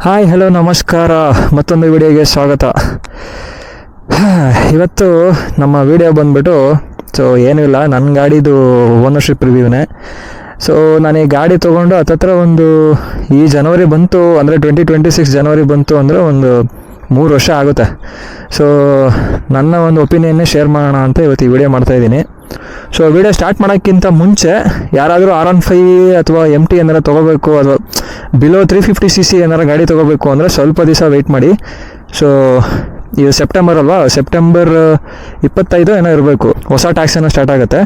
Hi hello ನಮಸ್ಕಾರ, ಮತ್ತೊಂದು ವಿಡಿಯೋಗೆ ಸ್ವಾಗತ. ಇವತ್ತು ನಮ್ಮ ವಿಡಿಯೋ ಬಂದ್ಬಿಟ್ಟು ಏನಿಲ್ಲ, ನನ್ನ ಗಾಡಿದು ಓನರ್ಶಿಪ್ ರಿವ್ಯೂನೇ. ನಾನು ಈ ಗಾಡಿ ತೊಗೊಂಡು ಹತ್ತತ್ರ ಒಂದು ಈ ಜನವರಿ ಬಂತು ಅಂದರೆ 2026 ಜನವರಿ ಬಂತು ಅಂದರೆ ಒಂದು 3 ವರ್ಷ ಆಗುತ್ತೆ. ನನ್ನ ಒಂದು ಒಪಿನಿಯನ್ನೇ ಶೇರ್ ಮಾಡೋಣ ಅಂತ ಇವತ್ತು ಈ ವಿಡಿಯೋ ಮಾಡ್ತಾಯಿದ್ದೀನಿ. ವಿಡಿಯೋ ಸ್ಟಾರ್ಟ್ ಮಾಡೋಕ್ಕಿಂತ ಮುಂಚೆ ಯಾರಾದರೂ R15 ಅಥವಾ MT ಏನಾರು ತೊಗೋಬೇಕು ಅಥವಾ ಬಿಲೋ 350cc ಏನಾರು ಗಾಡಿ ತೊಗೋಬೇಕು ಅಂದರೆ ಸ್ವಲ್ಪ ದಿವಸ ವೆಯ್ಟ್ ಮಾಡಿ. ಇದು ಸೆಪ್ಟೆಂಬರ್ ಅಲ್ವಾ, ಸೆಪ್ಟೆಂಬರ್ 25 ಏನೋ ಇರಬೇಕು ಹೊಸ ಟ್ಯಾಕ್ಸ್ ಏನೋ ಸ್ಟಾರ್ಟ್ ಆಗುತ್ತೆ.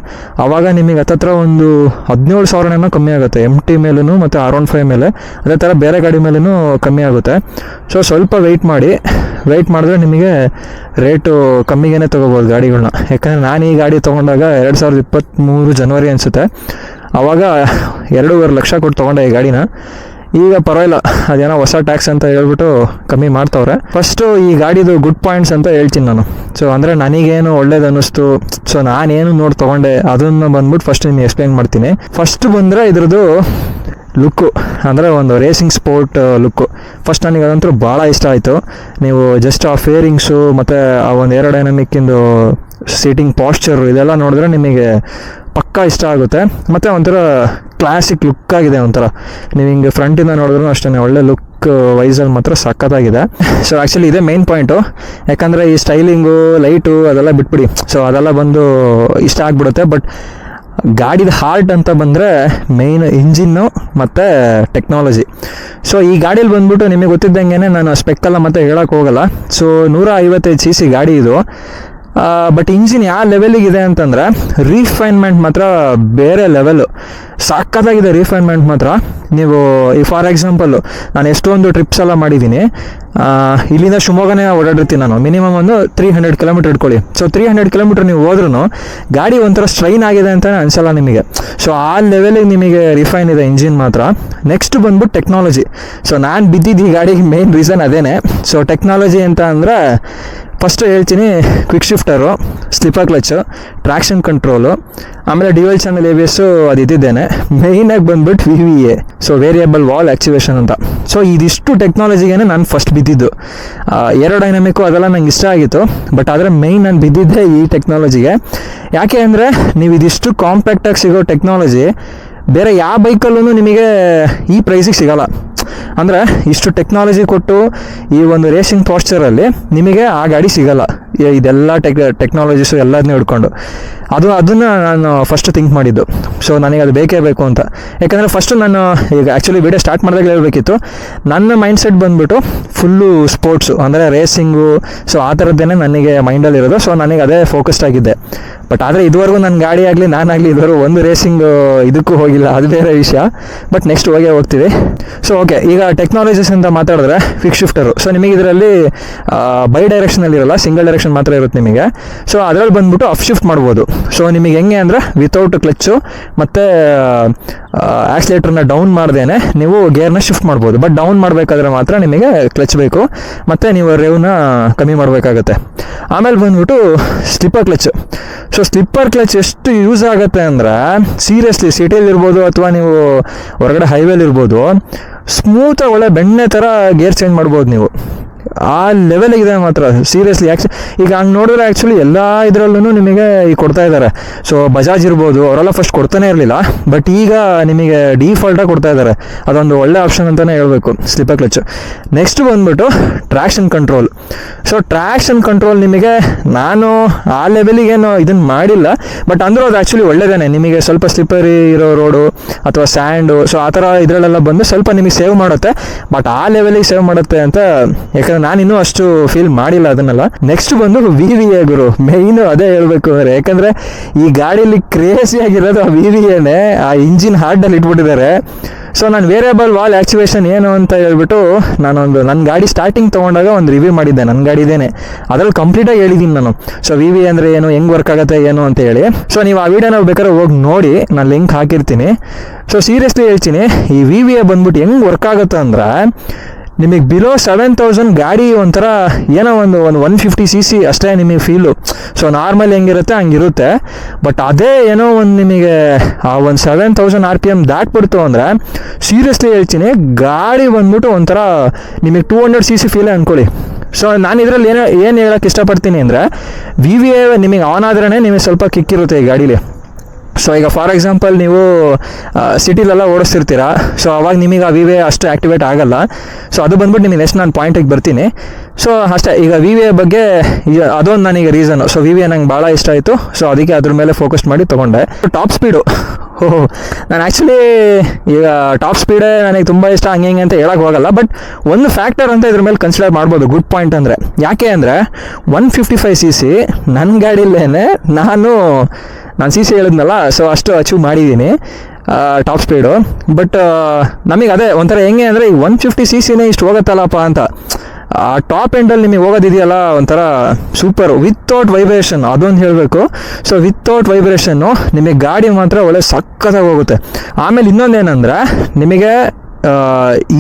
ಆವಾಗ ನಿಮಗೆ ಹತ್ತತ್ರ ಒಂದು 17,000 ಕಮ್ಮಿ ಆಗುತ್ತೆ MT ಮೇಲೂ ಮತ್ತು R15 ಮೇಲೆ. ಅದೇ ಥರ ಬೇರೆ ಗಾಡಿ ಮೇಲೂ ಕಮ್ಮಿ ಆಗುತ್ತೆ. ಸ್ವಲ್ಪ ವೆಯ್ಟ್ ಮಾಡಿದ್ರೆ ನಿಮಗೆ ರೇಟು ಕಮ್ಮಿಗೇ ತೊಗೋಬೋದು ಗಾಡಿಗಳನ್ನ. ಯಾಕಂದರೆ ನಾನು ಈ ಗಾಡಿ ತೊಗೊಂಡಾಗ 2023 ಜನವರಿ ಅನಿಸುತ್ತೆ, ಆವಾಗ 2.5 ಲಕ್ಷ ಕೊಟ್ಟು ತೊಗೊಂಡೆ ಈ ಗಾಡಿನ. ಈಗ ಪರವಾಗಿಲ್ಲ, ಅದೇನೋ ಹೊಸ ಟ್ಯಾಕ್ಸ್ ಅಂತ ಹೇಳ್ಬಿಟ್ಟು ಕಮ್ಮಿ ಮಾಡ್ತವ್ರೆ. ಫಸ್ಟು ಈ ಗಾಡಿದು ಗುಡ್ ಪಾಯಿಂಟ್ಸ್ ಅಂತ ಹೇಳ್ತೀನಿ ನಾನು. ಅಂದರೆ ನನಗೇನು ಒಳ್ಳೇದು ಅನ್ನಿಸ್ತು, ನಾನೇನು ನೋಡಿ ತೊಗೊಂಡೆ ಅದನ್ನು ಬಂದ್ಬಿಟ್ಟು ಫಸ್ಟ್ ನಿಮಗೆ ಎಕ್ಸ್ಪ್ಲೈನ್ ಮಾಡ್ತೀನಿ. ಫಸ್ಟ್ ಬಂದರೆ ಇದ್ರದ್ದು ಲುಕ್ಕು, ಅಂದರೆ ಒಂದು ರೇಸಿಂಗ್ ಸ್ಪೋರ್ಟ್ ಲುಕ್ಕು. ಫಸ್ಟ್ ನನಗೆ ಅದಂತೂ ಭಾಳ ಇಷ್ಟ ಆಯಿತು. ನೀವು ಜಸ್ಟ್ ಆ ಫೇರಿಂಗ್ಸು ಮತ್ತು ಆ ಒಂದು ಏರೋಡೈನಮಿಕ್ಕಿಂದು ಸೀಟಿಂಗ್ ಪಾಶ್ಚರು ಇದೆಲ್ಲ ನೋಡಿದ್ರೆ ನಿಮಗೆ ಪಕ್ಕಾ ಇಷ್ಟ ಆಗುತ್ತೆ. ಮತ್ತು ಒಂಥರ ಕ್ಲಾಸಿಕ್ ಲುಕ್ ಆಗಿದೆ. ಒಂಥರ ನೀವು ಹಿಂಗೆ ಫ್ರಂಟಿಂದ ನೋಡಿದ್ರೂ ಅಷ್ಟೇ ಒಳ್ಳೆ ಲುಕ್ ವೈಸಲ್ಲಿ ಮಾತ್ರ ಸಖತ್ತಾಗಿದೆ. ಆ್ಯಕ್ಚುಲಿ ಇದೇ ಮೇನ್ ಪಾಯಿಂಟು. ಯಾಕಂದರೆ ಈ ಸ್ಟೈಲಿಂಗು ಲೈಟು ಅದೆಲ್ಲ ಬಿಟ್ಬಿಡಿ, ಅದೆಲ್ಲ ಬಂದು ಇಷ್ಟ ಆಗಿಬಿಡುತ್ತೆ. ಬಟ್ ಗಾಡಿದ ಹಾರ್ಟ್ ಅಂತ ಬಂದರೆ ಮೇಯ್ನ್ ಇಂಜಿನ್ನು ಮತ್ತು ಟೆಕ್ನಾಲಜಿ. ಈ ಗಾಡೀಲಿ ಬಂದ್ಬಿಟ್ಟು ನಿಮಗೆ ಗೊತ್ತಿದ್ದಂಗೆ ನಾನು ಸ್ಪೆಕ್ಕೆಲ್ಲ ಮತ್ತೆ ಹೇಳೋಕ್ಕೆ ಹೋಗಲ್ಲ. 155cc ಗಾಡಿ ಇದು. ಬಟ್ ಇಂಜಿನ್ ಯಾವ ಲೆವೆಲಿಗಿದೆ ಅಂತಂದರೆ ರೀಫೈನ್ಮೆಂಟ್ ಮಾತ್ರ ಬೇರೆ ಲೆವೆಲು, ಸಖತ್ತಾಗಿದೆ ರೀಫೈನ್ಮೆಂಟ್ ಮಾತ್ರ. ನೀವು ಈ ಫಾರ್ ಎಕ್ಸಾಂಪಲ್ಲು ನಾನು ಎಷ್ಟೊಂದು ಟ್ರಿಪ್ಸ್ ಎಲ್ಲ ಮಾಡಿದ್ದೀನಿ. ಇಲ್ಲಿಂದ ಶಿವಮೊಗ್ಗನೇ ಓಡಾಡಿರ್ತೀನಿ ನಾನು. ಮಿನಿಮಮ್ ಒಂದು 300 ಕಿಲೋಮೀಟ್ರ್ ಇಟ್ಕೊಳ್ಳಿ. 300 ಕಿಲೋಮೀಟ್ರ್ ನೀವು ಹೋದ್ರೂ ಗಾಡಿ ಒಂಥರ ಸ್ಟ್ರೈನ್ ಆಗಿದೆ ಅಂತಲೇ ಅನಿಸಲ್ಲ ನಿಮಗೆ. ಆ ಲೆವೆಲಿಗೆ ನಿಮಗೆ ರಿಫೈನ್ ಇದೆ ಇಂಜಿನ್ ಮಾತ್ರ. ನೆಕ್ಸ್ಟ್ ಬಂದ್ಬಿಟ್ಟು ಟೆಕ್ನಾಲಜಿ. ನಾನು ಬಿದ್ದಿದ್ದು ಈ ಗಾಡಿಗೆ ಮೇನ್ ರೀಸನ್ ಅದೇನೆ. ಟೆಕ್ನಾಲಜಿ ಅಂತ ಅಂದರೆ ಫಸ್ಟು ಹೇಳ್ತೀನಿ, quick shifter, slipper clutch, traction control, ಆಮೇಲೆ ಡ್ಯುಯಲ್ ಚಾನಲ್ ABS ಅದು ಇದ್ದಿದ್ದೇನೆ. ಮೇಯ್ನಾಗಿ ಬಂದ್ಬಿಟ್ಟು VVA, ವೇರಿಯಬಲ್ ವಾಲ್ ಆ್ಯಕ್ಟಿವೇಶನ್ ಅಂತ. ಇದಿಷ್ಟು ಟೆಕ್ನಾಲಜಿಗೇ ನಾನು ಫಸ್ಟ್ ಬಿದ್ದಿದ್ದು. ಏರೋಡೈನಮಿಕ್ಕು ಅದೆಲ್ಲ ನಂಗೆ ಇಷ್ಟ ಆಗಿತ್ತು. ಬಟ್ ಆದರೆ ಮೇಯ್ನ್ ನಾನು ಬಿದ್ದಿದ್ದೆ ಈ ಟೆಕ್ನಾಲಜಿಗೆ. ಯಾಕೆ ಅಂದರೆ ನೀವು ಇದಿಷ್ಟು ಕಾಂಪ್ಯಾಕ್ಟಾಗಿ ಸಿಗೋ ಟೆಕ್ನಾಲಜಿ ಬೇರೆ ಯಾವ ಬೈಕಲ್ಲೂ ನಿಮಗೆ ಈ ಪ್ರೈಸಿಗೆ ಸಿಗೋಲ್ಲ. ಅಂದರೆ ಇಷ್ಟು ಟೆಕ್ನಾಲಜಿ ಕೊಟ್ಟು ಈ ಒಂದು ರೇಸಿಂಗ್ ಪಾಶ್ಚರಲ್ಲಿ ನಿಮಗೆ ಆ ಗಾಡಿ ಸಿಗೋಲ್ಲ. ಇದೆಲ್ಲ ಟೆಕ್ನಾಲಜೀಸು ಎಲ್ಲದನ್ನೂ ಹಿಡ್ಕೊಂಡು ಅದನ್ನು ನಾನು ಫಸ್ಟ್ ಥಿಂಕ್ ಮಾಡಿದ್ದು. ನನಗೆ ಅದು ಬೇಕೇ ಬೇಕು ಅಂತ. ಯಾಕಂದರೆ ಫಸ್ಟು ನಾನು ಈಗ ಆ್ಯಕ್ಚುಲಿ ವಿಡಿಯೋ ಸ್ಟಾರ್ಟ್ ಮಾಡಿದಾಗ ಹೇಳಬೇಕಿತ್ತು, ನನ್ನ ಮೈಂಡ್ ಸೆಟ್ ಬಂದುಬಿಟ್ಟು ಫುಲ್ಲು ಸ್ಪೋರ್ಟ್ಸು ಅಂದರೆ ರೇಸಿಂಗು. ಆ ಥರದ್ದೇ ನನಗೆ ಮೈಂಡಲ್ಲಿರೋದು. ನನಗೆ ಅದೇ ಫೋಕಸ್ಡ್ ಆಗಿದ್ದೆ. ಬಟ್ ಆದರೆ ಇದುವರೆಗೂ ನನ್ನ ಗಾಡಿ ಆಗಲಿ ನಾನಾಗಲಿ ಇದುವರೆಗೂ ಒಂದು ರೇಸಿಂಗ್ ಇದಕ್ಕೂ ಹೋಗಿಲ್ಲ, ಅದು ಬೇರೆ ವಿಷಯ. ಬಟ್ ನೆಕ್ಸ್ಟ್ ಹೋಗ್ತೀವಿ. ಓಕೆ, ಈಗ ಟೆಕ್ನಾಲಜೀಸ್ ಅಂತ ಮಾತಾಡಿದ್ರೆ ಕ್ವಿಕ್ ಶಿಫ್ಟರು. ನಿಮಗೆ ಇದರಲ್ಲಿ ಬೈ ಡೈರೆಕ್ಷನಲ್ಲಿ ಇರೋಲ್ಲ, ಸಿಂಗಲ್ ಡೈರೆಕ್ಷನ್ ಮಾತ್ರ ಇರುತ್ತೆ ನಿಮಗೆ. ಅದರಲ್ಲಿ ಬಂದ್ಬಿಟ್ಟು ಅಪ್ ಶಿಫ್ಟ್ ಮಾಡ್ಬೋದು. ನಿಮಗೆ ಹೆಂಗೆ ಅಂದರೆ ವಿತೌಟ್ ಕ್ಲಚ್ಚು ಮತ್ತು ಆಕ್ಸಿಲೇಟರ್ನ ಡೌನ್ ಮಾಡ್ದೇನೆ ನೀವು ಗೇರ್ನ ಶಿಫ್ಟ್ ಮಾಡ್ಬೋದು. ಬಟ್ ಡೌನ್ ಮಾಡಬೇಕಾದ್ರೆ ಮಾತ್ರ ನಿಮಗೆ ಕ್ಲಚ್ ಬೇಕು ಮತ್ತು ನೀವು ರೇವ್ನ ಕಮ್ಮಿ ಮಾಡಬೇಕಾಗತ್ತೆ. ಆಮೇಲೆ ಬಂದ್ಬಿಟ್ಟು ಸ್ಲಿಪ್ಪರ್ ಕ್ಲಚ್. ಸ್ಲಿಪ್ಪರ್ ಕ್ಲಚ್ ಎಷ್ಟು ಯೂಸ್ ಆಗುತ್ತೆ ಅಂದರೆ ಸೀರಿಯಸ್ಲಿ ಸಿಟಿಯಲ್ಲಿರ್ಬೋದು ಅಥವಾ ನೀವು ಹೊರಗಡೆ ಹೈವೇಲಿರ್ಬೋದು, ಸ್ಮೂತಾಗಿ ಒಳ್ಳೆ ಬೆಣ್ಣೆ ಥರ ಗೇರ್ ಚೇಂಜ್ ಮಾಡ್ಬೋದು ನೀವು. ಆ ಲೆವೆಲಿಗಿದೆ ಮಾತ್ರ ಸೀರಿಯಸ್ಲಿ. ಈಗ ಹಂಗೆ ನೋಡಿದ್ರೆ ಆ್ಯಕ್ಚುಲಿ ಎಲ್ಲ ಇದರಲ್ಲೂ ನಿಮಗೆ ಈಗ ಕೊಡ್ತಾ ಇದ್ದಾರೆ. ಬಜಾಜ್ ಇರ್ಬೋದು, ಅವರೆಲ್ಲ ಫಸ್ಟ್ ಕೊಡ್ತಾನೆ ಇರಲಿಲ್ಲ. ಬಟ್ ಈಗ ನಿಮಗೆ ಡೀಫಾಲ್ಟಾಗಿ ಕೊಡ್ತಾ ಇದ್ದಾರೆ. ಅದೊಂದು ಒಳ್ಳೆ ಆಪ್ಷನ್ ಅಂತಲೇ ಹೇಳ್ಬೇಕು ಸ್ಲಿಪ್ಪರ್ ಕ್ಲಚ್. ನೆಕ್ಸ್ಟ್ ಬಂದ್ಬಿಟ್ಟು ಟ್ರಾಕ್ಷನ್ ಕಂಟ್ರೋಲ್. ಟ್ರಾಕ್ಷನ್ ಕಂಟ್ರೋಲ್ ನಿಮಗೆ ನಾನು ಆ ಲೆವೆಲಿಗೇನು ಇದನ್ನು ಮಾಡಿಲ್ಲ. ಬಟ್ ಅಂದರೂ ಅದು ಆ್ಯಕ್ಚುಲಿ ಒಳ್ಳೆಯದೇ. ನಿಮಗೆ ಸ್ವಲ್ಪ ಸ್ಲಿಪ್ಪರಿ ಇರೋ ರೋಡು ಅಥವಾ ಸ್ಯಾಂಡು ಆ ಥರ ಇದರಲ್ಲೆಲ್ಲ ಬಂದು ಸ್ವಲ್ಪ ನಿಮಗೆ ಸೇವ್ ಮಾಡುತ್ತೆ. ಬಟ್ ಆ ಲೆವೆಲಿಗೆ ಸೇವ್ ಮಾಡುತ್ತೆ ಅಂತ, ಯಾಕಂದರೆ ನಾನಿನ್ನೂ ಅಷ್ಟು ಫೀಲ್ ಮಾಡಿಲ್ಲ ಅದನ್ನೆಲ್ಲ. ನೆಕ್ಸ್ಟ್ ಬಂದು VVA ಗುರು, ಮೇಯ್ನು ಅದೇ ಹೇಳ್ಬೇಕು ಅಂದರೆ. ಯಾಕಂದರೆ ಈ ಗಾಡೀಲಿ ಕ್ರೇಜಿಯಾಗಿರೋದು ಆ VVAನೇ. ಆ ಇಂಜಿನ್ ಹಾರ್ಡಲ್ಲಿ ಇಟ್ಬಿಟ್ಟಿದ್ದಾರೆ. ನಾನು ವೇರಿಯಬಲ್ ವಾಲ್ ಆ್ಯಕ್ಟಿವೇಶನ್ ಏನು ಅಂತ ಹೇಳ್ಬಿಟ್ಟು ನನ್ನ ಗಾಡಿ ಸ್ಟಾರ್ಟಿಂಗ್ ತೊಗೊಂಡಾಗ ಒಂದು ರಿವ್ಯೂ ಮಾಡಿದ್ದೆ, ನನ್ನ ಗಾಡಿದೇನೆ. ಅದರಲ್ಲಿ ಕಂಪ್ಲೀಟಾಗಿ ಹೇಳಿದ್ದೀನಿ ನಾನು. VVA ಅಂದರೆ ಏನು, ಹೆಂಗೆ ವರ್ಕ್ ಆಗುತ್ತೆ ಏನು ಅಂತ ಹೇಳಿ. ನೀವು ಆ ವಿಡಿಯೋನ ಬೇಕಾದ್ರೆ ಹೋಗಿ ನೋಡಿ, ನಾನು ಲಿಂಕ್ ಹಾಕಿರ್ತೀನಿ. ಸೀರಿಯಸ್ಲಿ ಹೇಳ್ತೀನಿ, ಈ VVA ಬಂದ್ಬಿಟ್ಟು ಹೆಂಗೆ ವರ್ಕ್ ಆಗುತ್ತೆ ಅಂದರೆ ನಿಮಗೆ ಬಿಲೋ 7000 ಗಾಡಿ ಒಂಥರ ಏನೋ ಒಂದು 150 cc ಅಷ್ಟೇ ನಿಮಗೆ ಫೀಲು. ಸೊ ನಾರ್ಮಲ್ ಹೆಂಗಿರುತ್ತೆ ಹಂಗಿರುತ್ತೆ. ಬಟ್ ಅದೇ ಏನೋ ಒಂದು ನಿಮಗೆ ಆ ಒಂದು 7000 RPM ದಾಟ್ಬಿಡ್ತು ಅಂದರೆ ಸೀರಿಯಸ್ಲಿ ಹೇಳ್ತೀನಿ, ಗಾಡಿ ಬಂದ್ಬಿಟ್ಟು ಒಂಥರ ನಿಮಗೆ 200 cc ಫೀಲೇ ಅಂದ್ಕೊಳ್ಳಿ. ಸೊ ನಾನು ಇದರಲ್ಲಿ ಏನು ಹೇಳೋಕ್ಕೆ ಇಷ್ಟಪಡ್ತೀನಿ ಅಂದರೆ, VVA ನಿಮಗೆ ಆನ್ ಆದ್ರೇ ನಿಮಗೆ ಸ್ವಲ್ಪ ಕಿಕ್ಕಿರುತ್ತೆ ಈ ಗಾಡೀಲಿ. ಸೊ ಈಗ ಫಾರ್ ಎಕ್ಸಾಂಪಲ್ ನೀವು ಸಿಟಿಲೆಲ್ಲ ಓಡಿಸ್ತಿರ್ತೀರ, ಸೊ ಅವಾಗ ನಿಮಗೆ ಆ VVA ಅಷ್ಟು ಆ್ಯಕ್ಟಿವೇಟ್ ಆಗಲ್ಲ. ಸೊ ಅದು ಬಂದ್ಬಿಟ್ಟು ನಿಮಗೆ ನೆಕ್ಸ್ಟ್ ನಾನು ಪಾಯಿಂಟಿಗೆ ಬರ್ತೀನಿ. ಸೊ ಅಷ್ಟೇ, ಈಗ VVA ಬಗ್ಗೆ ಅದೊಂದು ನನಗೆ ರೀಸನು. ಸೊ VVA ನಂಗೆ ಭಾಳ ಇಷ್ಟ ಆಯಿತು. ಸೊ ಅದಕ್ಕೆ ಅದ್ರ ಮೇಲೆ ಫೋಕಸ್ ಮಾಡಿ ತೊಗೊಂಡೆ. ಟಾಪ್ ಸ್ಪೀಡು, ನಾನು ಆ್ಯಕ್ಚುಲಿ ಈಗ ಟಾಪ್ ಸ್ಪೀಡೇ ನನಗೆ ತುಂಬ ಇಷ್ಟ ಹಂಗೆ ಅಂತ ಹೇಳೋಕ್ಕೆ ಹೋಗಲ್ಲ. ಬಟ್ ಒಂದು ಫ್ಯಾಕ್ಟರ್ ಅಂತ ಇದ್ರ ಮೇಲೆ ಕನ್ಸಿಡರ್ ಮಾಡ್ಬೋದು, ಗುಡ್ ಪಾಯಿಂಟ್ ಅಂದರೆ. ಯಾಕೆ ಅಂದರೆ 155 cc ನನ್ನ ಗಾಡಿಲೇ ನಾನು CC ಹೇಳಿದ್ನಲ್ಲ, ಸೊ ಅಷ್ಟು ಅಚೀವ್ ಮಾಡಿದ್ದೀನಿ ಟಾಪ್ ಸ್ಪೀಡು. ಬಟ್ ನಮಗೆ ಅದೇ ಒಂಥರ ಹೆಂಗೆ ಅಂದರೆ ಈ 150 cc ಇಷ್ಟು ಹೋಗುತ್ತಲ್ಲಪ್ಪ ಅಂತ. ಆ ಟಾಪ್ ಎಂಡಲ್ಲಿ ನಿಮಗೆ ಹೋಗೋದಿದೆಯಲ್ಲ ಒಂಥರ ಸೂಪರ್, ವಿತೌಟ್ ವೈಬ್ರೇಷನ್, ಅದೊಂದು ಹೇಳಬೇಕು. ಸೊ ವಿತೌಟ್ ವೈಬ್ರೇಷನ್ನು ನಿಮಗೆ ಗಾಡಿ ಮಾತ್ರ ಒಳ್ಳೆ ಸಕ್ಕತ್ತಾಗಿ ಹೋಗುತ್ತೆ. ಆಮೇಲೆ ಇನ್ನೊಂದೇನೆಂದರೆ, ನಿಮಗೆ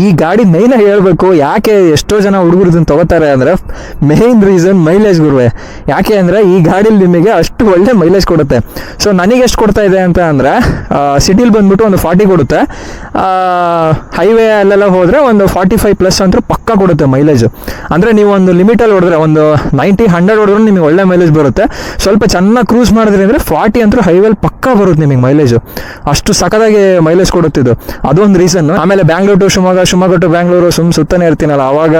ಈ ಗಾಡಿ ಮೈನಾಗಿ ಹೇಳಬೇಕು, ಯಾಕೆ ಎಷ್ಟೋ ಜನ ಹುಡುಗರು ಇದನ್ನು ತೊಗೋತಾರೆ ಅಂದರೆ, ಮೇಯ್ನ್ ರೀಸನ್ ಮೈಲೇಜ್ ಗುರುವೆ. ಯಾಕೆ ಅಂದರೆ ಈ ಗಾಡೀಲಿ ನಿಮಗೆ ಅಷ್ಟು ಒಳ್ಳೆ ಮೈಲೇಜ್ ಕೊಡುತ್ತೆ. ಸೊ ನನಗೆ ಎಷ್ಟು ಕೊಡ್ತಾ ಇದೆ ಅಂತ ಅಂದರೆ, ಸಿಟಿಲಿ ಬಂದುಬಿಟ್ಟು ಒಂದು 40 ಕೊಡುತ್ತೆ, ಹೈವೇ ಅಲ್ಲೆಲ್ಲ ಹೋದರೆ ಒಂದು 45+ ಅಂತೂ ಪಕ್ಕ ಕೊಡುತ್ತೆ ಮೈಲೇಜು. ಅಂದರೆ ನೀವು ಒಂದು ಲಿಮಿಟಲ್ಲಿ ಹೊಡೆದ್ರೆ ಒಂದು 90-100 ಹೊಡೆದ್ರೂ ನಿಮಗೆ ಒಳ್ಳೆ ಮೈಲೇಜ್ ಬರುತ್ತೆ. ಸ್ವಲ್ಪ ಚೆನ್ನಾಗಿ ಕ್ರೂಸ್ ಮಾಡಿದ್ರಿ ಅಂದರೆ 40 ಅಂತೂ ಹೈವೇಲಿ ಪಕ್ಕ ಬರುತ್ತೆ ನಿಮಗೆ ಮೈಲೇಜು. ಅಷ್ಟು ಸಖತ್ತಾಗಿ ಮೈಲೇಜ್ ಕೊಡುತ್ತಿದ್ದು, ಅದೊಂದು ರೀಸನ್ನು. ಆಮೇಲೆ ಬ್ಯಾಂಗ್ಳೂರ್ ಟು ಶಿವಮೊಗ್ಗ ಟು ಬ್ಯಾಂಗ್ಳೂರು ಸುತ್ತಾನೆ ಇರ್ತೀನಲ್ಲ, ಆವಾಗ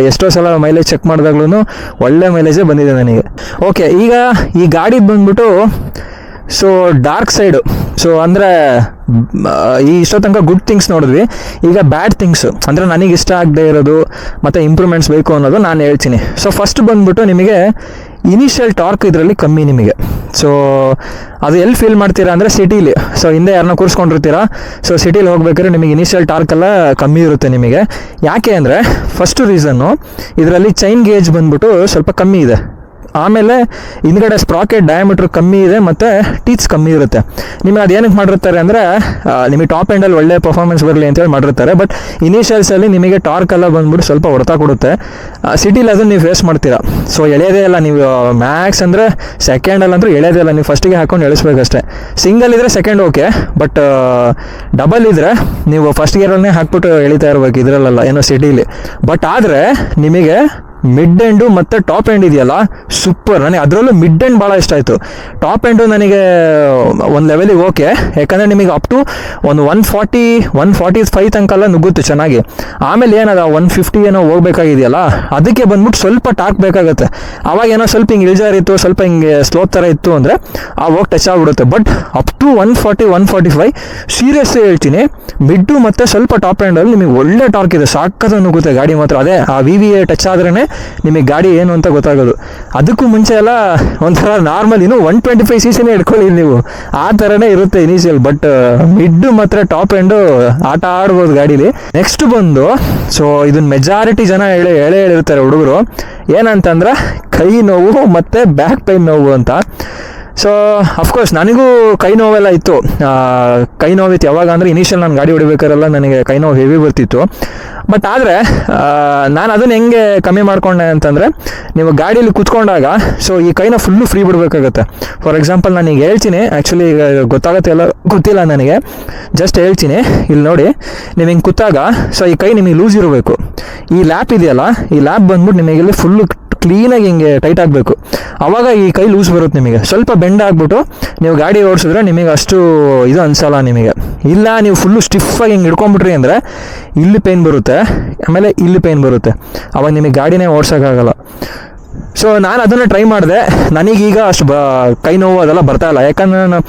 ಎಷ್ಟೋ ಸಲ ಮೈಲೇಜ್ ಚೆಕ್ ಮಾಡಿದಾಗ್ಲೂ ಒಳ್ಳೆ ಮೈಲೇಜೇ ಬಂದಿದೆ ನನಗೆ. ಓಕೆ, ಈಗ ಈ ಗಾಡಿ ಬಂದ್ಬಿಟ್ಟು ಸೊ ಡಾರ್ಕ್ ಸೈಡು. ಸೊ ಅಂದರೆ ಈ ಇಷ್ಟೋ ತನಕ ಗುಡ್ ಥಿಂಗ್ಸ್ ನೋಡಿದ್ವಿ. ಈಗ ಬ್ಯಾಡ್ ಥಿಂಗ್ಸು ಅಂದರೆ ನನಗೆ ಇಷ್ಟ ಆಗದೆ ಇರೋದು ಮತ್ತು ಇಂಪ್ರೂವ್ಮೆಂಟ್ಸ್ ಬೇಕು ಅನ್ನೋದು ನಾನು ಹೇಳ್ತೀನಿ. ಸೊ ಫಸ್ಟ್ ಬಂದ್ಬಿಟ್ಟು ನಿಮಗೆ ಇನಿಷಿಯಲ್ ಟಾರ್ಕ್ ಇದರಲ್ಲಿ ಕಮ್ಮಿ ನಿಮಗೆ. ಸೊ ಅದು ಎಲ್ಲಿ ಫೀಲ್ ಮಾಡ್ತೀರಾ ಅಂದರೆ ಸಿಟೀಲಿ. ಸೊ ಹಿಂದೆ ಯಾರನ್ನ ಕೂರಿಸ್ಕೊಂಡಿರ್ತೀರಾ, ಸೊ ಸಿಟೀಲಿ ಹೋಗ್ಬೇಕಾದ್ರೆ ನಿಮಗೆ ಇನಿಷಿಯಲ್ ಟಾರ್ಕ್ ಎಲ್ಲ ಕಮ್ಮಿ ಇರುತ್ತೆ ನಿಮಗೆ. ಯಾಕೆ ಅಂದರೆ ಫಸ್ಟು ರೀಸನ್ನು, ಇದರಲ್ಲಿ ಚೈನ್ ಗೇಜ್ ಬಂದ್ಬಿಟ್ಟು ಸ್ವಲ್ಪ ಕಮ್ಮಿ ಇದೆ. ಆಮೇಲೆ ಹಿಂದ್ಗಡೆ ಸ್ಪ್ರಾಕೆಟ್ ಡಯಾಮೀಟ್ರ್ ಕಮ್ಮಿ ಇದೆ ಮತ್ತು ಟೀತ್ಸ್ ಕಮ್ಮಿ ಇರುತ್ತೆ. ನಿಮಗೆ ಅದು ಏನಕ್ಕೆ ಮಾಡಿರ್ತಾರೆ ಅಂದರೆ, ನಿಮಗೆ ಟಾಪ್ ಎಂಡಲ್ಲಿ ಒಳ್ಳೆ ಪರ್ಫಾರ್ಮೆನ್ಸ್ ಬರಲಿ ಅಂತೇಳಿ ಮಾಡಿರ್ತಾರೆ. ಬಟ್ ಇನಿಷಿಯಲ್ಸಲ್ಲಿ ನಿಮಗೆ ಟಾರ್ಕ್ ಎಲ್ಲ ಬಂದ್ಬಿಟ್ಟು ಸ್ವಲ್ಪ ಹೊಡೆತ ಕೊಡುತ್ತೆ. ಸಿಟಿಲಿ ಅದನ್ನು ನೀವು ಫೇಸ್ ಮಾಡ್ತೀರಾ. ಸೊ ಎಳೆಯೋದೇ ಇಲ್ಲ ನೀವು, ಮ್ಯಾಕ್ಸ್ ಅಂದರೆ ಸೆಕೆಂಡಲ್ಲಂತೂ ಎಳೆಯೋದೇ ಇಲ್ಲ, ನೀವು ಫಸ್ಟಿಗೆ ಹಾಕೊಂಡು ಎಳಿಸ್ಬೇಕಷ್ಟೇ. ಸಿಂಗಲ್ ಇದ್ದರೆ ಸೆಕೆಂಡ್ ಓಕೆ, ಬಟ್ ಡಬಲ್ ಇದ್ದರೆ ನೀವು ಫಸ್ಟ್ ಗೇರಲ್ಲೇ ಹಾಕ್ಬಿಟ್ಟು ಎಳಿತಾ ಇರಬೇಕು, ಇದರಲ್ಲ ಏನೋ ಸಿಟೀಲಿ. ಬಟ್ ಆದರೆ ನಿಮಗೆ ಮಿಡ್ ಎಂಡು ಮತ್ತು ಟಾಪ್ ಎಂಡ್ ಇದೆಯಲ್ಲ, ಸೂಪರ್. ನನಗೆ ಅದರಲ್ಲೂ ಮಿಡ್ ಎಂಡ್ ಭಾಳ ಇಷ್ಟ ಆಯಿತು. ಟಾಪ್ ಎಂಡು ನನಗೆ ಒಂದು ಲೆವೆಲಿಗೆ ಓಕೆ, ಯಾಕಂದರೆ ನಿಮಗೆ ಅಪ್ ಟು ಒಂದು 145 ತನಕ ನುಗ್ಗುತ್ತೆ ಚೆನ್ನಾಗಿ. ಆಮೇಲೆ ಏನದ 150 ಏನೋ ಹೋಗ್ಬೇಕಾಗಿದೆಯಲ್ಲ, ಅದಕ್ಕೆ ಬಂದ್ಬಿಟ್ಟು ಸ್ವಲ್ಪ ಟಾರ್ಕ್ ಬೇಕಾಗುತ್ತೆ. ಅವಾಗ ಏನೋ ಸ್ವಲ್ಪ ಹಿಂಗೆ ಇಳಿಜಾರಿತ್ತು, ಸ್ವಲ್ಪ ಹಿಂಗೆ ಸ್ಲೋಪ್ ಥರ ಇತ್ತು ಅಂದರೆ ಆ ಹೋಗಿ ಟಚ್ ಆಗಿಬಿಡುತ್ತೆ. ಬಟ್ ಅಪ್ ಟು 140-145 ಸೀರಿಯಸ್ಲಿ ಹೇಳ್ತೀನಿ, ಮಿಡ್ಡು ಮತ್ತು ಸ್ವಲ್ಪ ಟಾಪ್ ಎಂಡಲ್ಲಿ ನಿಮಗೆ ಒಳ್ಳೆ ಟಾರ್ಕ್ ಇದೆ, ಸಾಕತ್ತು ನುಗ್ಗುತ್ತೆ ಗಾಡಿ ಮಾತ್ರ. ಅದೇ ಆ VVA ಟಚ್ ಆದ್ರೇ ನಿಮಗೆ ಗಾಡಿ ಏನು ಅಂತ ಗೊತ್ತಾಗೋದು. ಅದಕ್ಕೂ ಮುಂಚೆ ಎಲ್ಲ ಒಂಥರ ನಾರ್ಮಲ್, ಇನ್ನು 125 cc ಇಟ್ಕೊಳ್ಳಿ ನೀವು, ಆ ಥರನೇ ಇರುತ್ತೆ ಇನಿಷಿಯಲ್. ಬಟ್ ಮಿಡ್ಡು ಮತ್ತು ಟಾಪ್ ಎಂಡು ಆಟ ಆಡ್ಬೋದು ಗಾಡೀಲಿ. ನೆಕ್ಸ್ಟ್ ಬಂದು, ಸೊ ಇದನ್ನ ಮೆಜಾರಿಟಿ ಜನ ಹೇಳಿರ್ತಾರೆ ಹುಡುಗರು, ಏನಂತಂದ್ರೆ ಕೈ ನೋವು ಮತ್ತು ಬ್ಯಾಕ್ ಪೈನ್ ನೋವು ಅಂತ. ಸೊ ಅಫ್ಕೋರ್ಸ್ ನನಗೂ ಕೈ ನೋವೆಲ್ಲ ಇತ್ತು. ಕೈ ನೋವಿತ್ತು ಯಾವಾಗ ಅಂದರೆ, ಇನಿಷಿಯಲ್ ನಾನು ಗಾಡಿ ಹೊಡಿಬೇಕಾರೆಲ್ಲ ನನಗೆ ಕೈ ನೋವು ಹೆವಿ ಬರ್ತಿತ್ತು. ಬಟ್ ಆದರೆ ನಾನು ಅದನ್ನು ಹೆಂಗೆ ಕಮ್ಮಿ ಮಾಡ್ಕೊಂಡೆ ಅಂತಂದರೆ, ನೀವು ಗಾಡೀಲಿ ಕೂತ್ಕೊಂಡಾಗ ಸೊ ಈ ಕೈನ ಫುಲ್ಲು ಫ್ರೀ ಬಿಡಬೇಕಾಗತ್ತೆ. ಫಾರ್ ಎಕ್ಸಾಂಪಲ್ ನಾನು ಈಗ ಹೇಳ್ತೀನಿ, ಆ್ಯಕ್ಚುಲಿ ಈಗ ಗೊತ್ತಾಗುತ್ತೆ ಎಲ್ಲ ಗೊತ್ತಿಲ್ಲ ನನಗೆ, ಜಸ್ಟ್ ಹೇಳ್ತೀನಿ. ಇಲ್ಲಿ ನೋಡಿ, ನೀವು ಹಿಂಗೆ ಕೂತಾಗ ಸೊ ಈ ಕೈ ನಿಮಗೆ ಲೂಸ್ ಇರಬೇಕು. ಈ ಲ್ಯಾಪ್ ಇದೆಯಲ್ಲ, ಈ ಲ್ಯಾಪ್ ಬಂದ್ಬಿಟ್ಟು ನಿಮಗೆ ಇಲ್ಲಿ ಫುಲ್ಲು ಕ್ಲೀನಾಗಿ ಹಿಂಗೆ ಟೈಟ್ ಆಗಬೇಕು. ಆವಾಗ ಈ ಕೈ ಲೂಸ್ ಬರುತ್ತೆ ನಿಮಗೆ. ಸ್ವಲ್ಪ ಬೆಂಡ್ ಆಗಿಬಿಟ್ಟು ನೀವು ಗಾಡಿ ಓಡಿಸಿದ್ರೆ ನಿಮಗೆ ಅಷ್ಟು ಇದು ಅನಿಸಲ್ಲ ನಿಮಗೆ. ಇಲ್ಲ ನೀವು ಫುಲ್ಲು ಸ್ಟಿಫಾಗಿ ಹಿಂಗೆ ಹಿಡ್ಕೊಂಬಿಟ್ರಿ ಅಂದರೆ ಇಲ್ಲಿ ಪೇನ್ ಬರುತ್ತೆ, ಆಮೇಲೆ ಇಲ್ಲಿ ಪೇನ್ ಬರುತ್ತೆ, ಆವಾಗ ನಿಮಗೆ ಗಾಡಿನೇ ಓಡ್ಸೋಕ್ಕಾಗಲ್ಲ. ಸೊ ನಾನು ಅದನ್ನು ಟ್ರೈ ಮಾಡಿದೆ. ನನಗೀಗ ಅಷ್ಟು ಕೈ ನೋವು ಅದೆಲ್ಲ ಬರ್ತಾಯಿಲ್ಲ, ಯಾಕಂದರೆ ನಾನು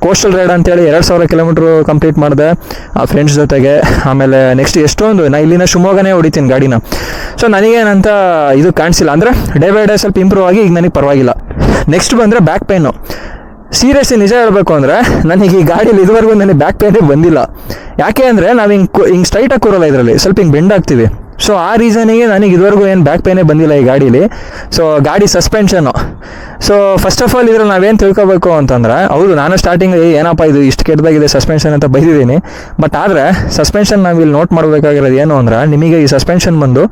ಕೋಸ್ಟಲ್ ರೈಡ್ ಅಂತೇಳಿ 2000 ಕಿಲೋಮೀಟ್ರು ಕಂಪ್ಲೀಟ್ ಮಾಡಿದೆ ಫ್ರೆಂಡ್ಸ್ ಜೊತೆಗೆ. ಆಮೇಲೆ ನೆಕ್ಸ್ಟ್ ಎಷ್ಟೊಂದು ನಾನು ಇಲ್ಲಿನ ಶಿವಮೊಗ್ಗನೇ ಹೊಡಿತೀನಿ ಗಾಡಿನ. ಸೊ ನನಗೇನಂತ ಇದು ಕಾಣಿಸಿಲ್ಲ, ಅಂದರೆ ಡೇ ಬೈ ಡೇ ಸ್ವಲ್ಪ ಇಂಪ್ರೂವ್ ಆಗಿ ಈಗ ನನಗೆ ಪರವಾಗಿಲ್ಲ. ನೆಕ್ಸ್ಟ್ ಬಂದರೆ ಬ್ಯಾಕ್ ಪೈನು. ಸೀರಿಯಸ್ಲಿ ನಿಜ ಹೇಳಬೇಕು ಅಂದರೆ, ನನಗೆ ಈ ಗಾಡೀಲಿ ಇದುವರೆಗೂ ನನಗೆ ಬ್ಯಾಕ್ ಪೇನೇ ಬಂದಿಲ್ಲ. ಯಾಕೆ ಅಂದರೆ ನಾವು ಹಿಂಗೆ ಸ್ಟ್ರೈಟಾಗಿ ಕೂರಲ್ಲ, ಇದರಲ್ಲಿ ಸ್ವಲ್ಪ ಹಿಂಗೆ ಬೆಂಡ್ ಆಗ್ತೀವಿ. ಸೊ ಆ ರೀಸನಿಗೆ ನನಗೆ ಇದುವರೆಗೂ ಏನು ಬ್ಯಾಕ್ ಪೇನೇ ಬಂದಿಲ್ಲ ಈ ಗಾಡೀಲಿ. ಸೊ ಗಾಡಿ suspension. So first of all ಇದ್ರಲ್ಲಿ ನಾವೇನು ತಿಳ್ಕೊಬೇಕು ಅಂತಂದ್ರೆ, ಹೌದು ನಾನು ಸ್ಟಾರ್ಟಿಂಗ್ ಏನಪ್ಪ ಇದು ಇಷ್ಟು ಕೆಟ್ಟದಾಗಿದೆ ಸಸ್ಪೆನ್ಷನ್ ಅಂತ ಬೈದಿದ್ದೀನಿ. ಬಟ್ ಆದರೆ ಸಸ್ಪೆನ್ಷನ್ ನಾವು ಇಲ್ಲಿ ನೋಟ್ ಮಾಡಬೇಕಾಗಿರೋದು ಏನು ಅಂದ್ರೆ, ನಿಮಗೆ ಈ ಸಸ್ಪೆನ್ಷನ್ ಬಂದು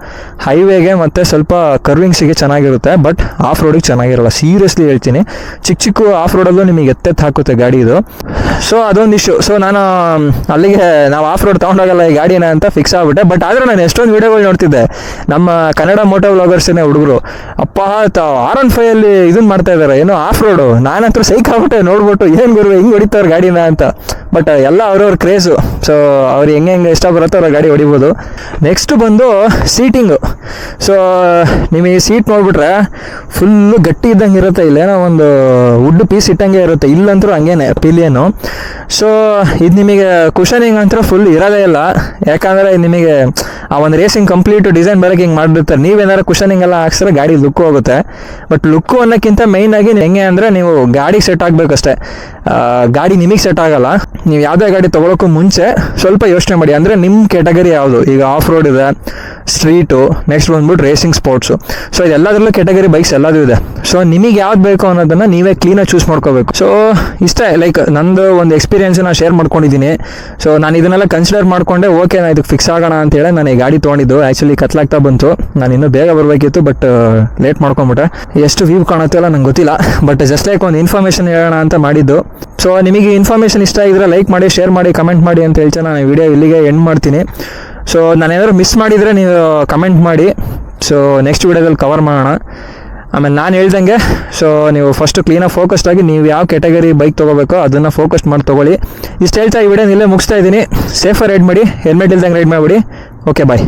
ಹೈವೇಗೆ ಮತ್ತು ಸ್ವಲ್ಪ ಕರ್ವಿಂಗ್ಸಿಗೆ ಚೆನ್ನಾಗಿರುತ್ತೆ, ಬಟ್ ಆಫ್ ರೋಡಿಗೆ ಚೆನ್ನಾಗಿರಲ್ಲ. ಸೀರಿಯಸ್ಲಿ ಹೇಳ್ತೀನಿ, ಚಿಕ್ಕ ಆಫ್ ರೋಡಲ್ಲೂ ನಿಮಗೆ ಎತ್ತೆತ್ತು ಹಾಕುತ್ತೆ ಗಾಡಿ ಇದು. ಸೊ ಅದೊಂದು ಇಶ್ಯೂ. ಸೊ ನಾನು ಅಲ್ಲಿಗೆ ನಾವು ಆಫ್ ರೋಡ್ ತೊಗೊಂಡೋಗಲ್ಲ ಈ ಗಾಡಿನ ಅಂತ ಫಿಕ್ಸ್ ಆಗ್ಬಿಟ್ಟೆ. ಬಟ್ ಆದರೆ ನಾನು ಎಷ್ಟೊಂದು ವೀಡಿಯೋಗಳು ನೋಡ್ತಿದ್ದೆ, ನಮ್ಮ ಕನ್ನಡ ಮೋಟೋ ವ್ಲಾಗರ್ಸ್ನೇ ಹುಡುಗರು ಅಪ್ಪ R15 ಅಲ್ಲಿ ಇದನ್ನ ಮಾಡ್ತಾ ಇದ್ದಾರೆ, ಏನೋ ಆಫ್ ರೋಡು. ನಾನಂತೂ ಸೈಕ್ ಆಗ್ಬಿಟ್ಟೆ ನೋಡ್ಬಿಟ್ಟು, ಏನು ಗುರು ಹಿಂಗೆ ಹೊಡಿತಾರೆ ಗಾಡಿನ ಅಂತ. ಬಟ್ ಎಲ್ಲ ಅವ್ರವ್ರ ಕ್ರೇಜು. ಸೊ ಅವ್ರು ಹೆಂಗೆ ಇಷ್ಟ ಬರುತ್ತೋ ಅವ್ರ ಗಾಡಿ ಹೊಡಿಬೋದು. ನೆಕ್ಸ್ಟ್ ಬಂದು ಸೀಟಿಂಗು. ಸೊ ನಿಮಗೆ ಸೀಟ್ ನೋಡ್ಬಿಟ್ರೆ ಫುಲ್ಲು ಗಟ್ಟಿ ಇದ್ದಂಗೆ ಇರುತ್ತೆ, ಇಲ್ಲೇನೋ ಒಂದು ವುಡ್ ಪೀಸ್ ಇಟ್ಟಂಗೆ ಇರುತ್ತೆ, ಇಲ್ಲಂತೂ ಹಂಗೇನೆ ಪಿಲಿಯನು. ಸೊ ಇದು ನಿಮಗೆ ಕುಷನಿಂಗ್ ಅಂತ ಫುಲ್ ಇರೋದೇ ಇಲ್ಲ, ಯಾಕಂದರೆ ನಿಮಗೆ ಆ ಒಂದು ರೇಸಿಂಗ್ ಕಂಪ್ಲೀಟ್ ಡಿಸೈನ್ ಬರೋಕ್ಕೆ ಹಿಂಗೆ ಮಾಡಿರ್ತಾರೆ. ನೀವೇನಾದ್ರು ಕುಷನಿಂಗ್ ಎಲ್ಲ ಹಾಕ್ಸಿದ್ರೆ ಗಾಡಿ ಲುಕ್ ಹೋಗುತ್ತೆ. ಬಟ್ ಲುಕ್ಕು ಅನ್ನೋಕ್ಕಿಂತ ಮೈನಾಗಿ ಹೆಂಗೆ ಅಂದರೆ, ನೀವು ಗಾಡಿಗೆ ಸೆಟ್ ಆಗಬೇಕಷ್ಟೇ, ಗಾಡಿ ನಿಮಗೆ ಸೆಟ್ ಆಗಲ್ಲ. ನೀವು ಯಾವುದೇ ಗಾಡಿ ತೊಗೊಳಕ್ಕೂ ಮುಂಚೆ ಸ್ವಲ್ಪ ಯೋಚನೆ ಮಾಡಿ, ಅಂದರೆ ನಿಮ್ಮ ಕ್ಯಾಟಗರಿ ಯಾವುದು. ಈಗ ಆಫ್ ರೋಡ್ ಇದೆ, ಸ್ಟ್ರೀಟು, ನೆಕ್ಸ್ಟ್ ಬಂದ್ಬಿಟ್ಟು ರೇಸಿಂಗ್ ಸ್ಪೋರ್ಟ್ಸು. ಸೊ ಇದೆಲ್ಲದರಲ್ಲೂ ಕ್ಯಾಟಗರಿ ಬೈಕ್ಸ್ ಎಲ್ಲದೂ ಇದೆ. ಸೊ ನಿಮಗೆ ಯಾವ್ದು ಬೇಕು ಅನ್ನೋದನ್ನು ನೀವೇ ಕ್ಲೀನಾಗಿ ಚೂಸ್ ಮಾಡ್ಕೋಬೇಕು. ಸೊ ಇಷ್ಟೇ, ಲೈಕ್ ನಂದು ಒಂದು ಎಕ್ಸ್ಪೀರಿಯನ್ಸ್ನ ಶೇರ್ ಮಾಡ್ಕೊಂಡಿದ್ದೀನಿ. ಸೊ ನಾನು ಇದನ್ನೆಲ್ಲ ಕನ್ಸಿಡರ್ ಮಾಡಿಕೊಂಡೆ, ಓಕೆ ನಾನು ಇದಕ್ಕೆ ಫಿಕ್ಸ್ ಆಗೋಣ ಅಂತೇಳಿ ನಾನು ಈ ಗಾಡಿ ತೊಗೊಂಡಿದ್ದು. ಆ್ಯಕ್ಚುಲಿ ಕತ್ಲಾಗ್ತಾ ಬಂತು, ನಾನು ಇನ್ನೂ ಬೇಗ ಬರಬೇಕಿತ್ತು, ಬಟ್ ಲೇಟ್ ಮಾಡ್ಕೊಂಬಿಟ್ಟೆ. ಎಷ್ಟು ವ್ಯೂ ಕಾಣುತ್ತೆ ಅಲ್ಲ ನಂಗೆ ಗೊತ್ತಿಲ್ಲ, ಬಟ್ ಜಸ್ಟ್ ಲೈಕ್ ಒಂದು ಇನ್ಫಾರ್ಮೇಷನ್ ಹೇಳೋಣ ಅಂತ ಮಾಡಿದ್ದು. ಸೊ ನಿಮಗೆ ಇನ್ಫಾರ್ಮೇಷನ್ ಇಷ್ಟ ಆಗಿದ್ರೆ ಲೈಕ್ ಮಾಡಿ, ಶೇರ್ ಮಾಡಿ, ಕಮೆಂಟ್ ಮಾಡಿ ಅಂತ ಹೇಳ್ತಾ ನಾನು ವಿಡಿಯೋ ಇಲ್ಲಿಗೆ ಎಂಡ್ ಮಾಡ್ತೀನಿ. ಸೊ ನಾನೇನಾದ್ರು ಮಿಸ್ ಮಾಡಿದರೆ ನೀವು ಕಮೆಂಟ್ ಮಾಡಿ. ಸೊ ನೆಕ್ಸ್ಟ್ ವಿಡಿಯೋದಲ್ಲಿ ಕವರ್ ಮಾಡೋಣ. ಆಮೇಲೆ ನಾನು ಹೇಳ್ದಂಗೆ, ಸೊ ನೀವು ಫಸ್ಟು ಕ್ಲೀನಾಗಿ ಫೋಕಸ್ಡ್ ಆಗಿ ನೀವು ಯಾವ ಕ್ಯಾಟಗರಿ ಬೈಕ್ ತೊಗೋಬೇಕೋ ಅದನ್ನು ಫೋಕಸ್ ಮಾಡಿ ತೊಗೊಳ್ಳಿ. ಇಷ್ಟು ಹೇಳ್ತಾ ಈ ವಿಡಿಯೋನ ಇಲ್ಲೇ ಮುಗಿಸ್ತಾ ಇದ್ದೀನಿ. ಸೇಫಾಗಿ ರೈಡ್ ಮಾಡಿ, ಹೆಲ್ಮೆಟ್ ಇಲ್ದಂಗೆ ರೈಡ್ ಮಾಡಿಬಿಡಿ. ಓಕೆ ಬಾಯ್.